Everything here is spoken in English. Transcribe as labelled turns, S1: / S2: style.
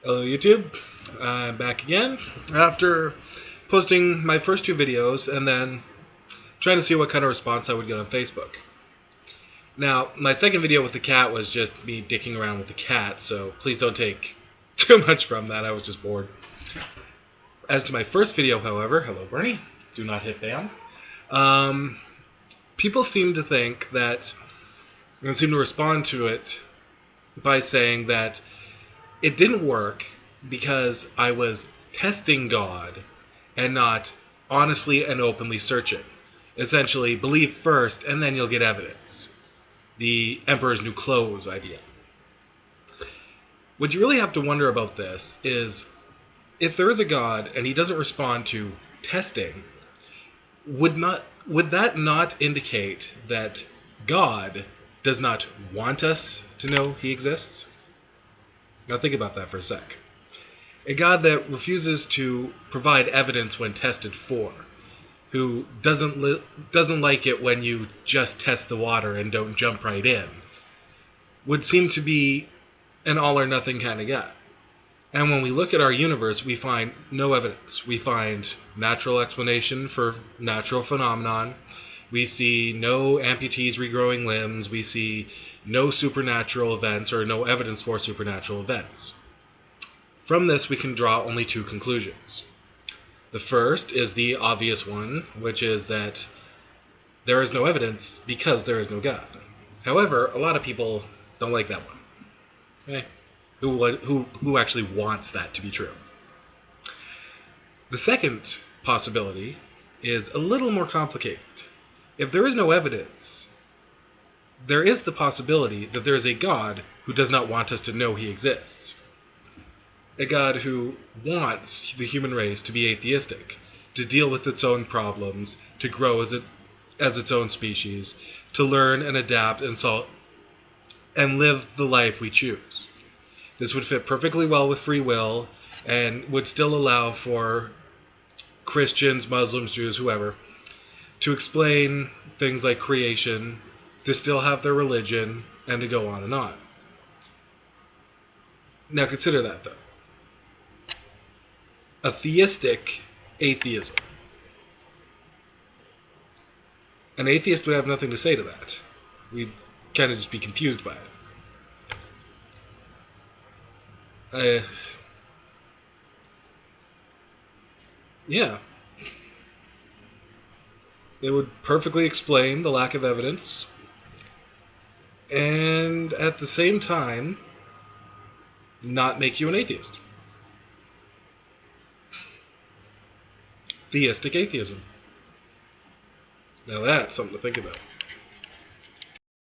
S1: Hello YouTube, I'm back again after posting my first two videos and then trying to see what kind of response I would get on Facebook. Now, my second video with the cat was just me dicking around with the cat, so please don't take too much from that, I was just bored. As to my first video, however, hello Bernie, do not hit bam, people seem to think that, and seem to respond to it by saying that it didn't work because I was testing God and not honestly and openly searching. Essentially, believe first and then you'll get evidence. The Emperor's New Clothes idea. What you really have to wonder about this is, if there is a God and he doesn't respond to testing, would that not indicate that God does not want us to know he exists? Now think about that for a sec. A God that refuses to provide evidence when tested for, who doesn't like it when you just test the water and don't jump right in, would seem to be an all or nothing kind of guy. And when we look at our universe, we find no evidence. We find natural explanation for natural phenomenon. We see no amputees regrowing limbs. We see no supernatural events or no evidence for supernatural events. From this, we can draw only two conclusions. The first is the obvious one, which is that there is no evidence because there is no God. However, a lot of people don't like that one. Okay? Who actually wants that to be true? The second possibility is a little more complicated. If there is no evidence, there is the possibility that there is a God who does not want us to know he exists. A God who wants the human race to be atheistic, to deal with its own problems, to grow as its own species, to learn and adapt and live the life we choose. This would fit perfectly well with free will and would still allow for Christians, Muslims, Jews, whoever, to explain things like creation, to still have their religion, and to go on and on. Now consider that, though. A theistic atheism. An atheist would have nothing to say to that. We'd kind of just be confused by it. Yeah. It would perfectly explain the lack of evidence, and at the same time, not make you an atheist. Theistic atheism. Now that's something to think about.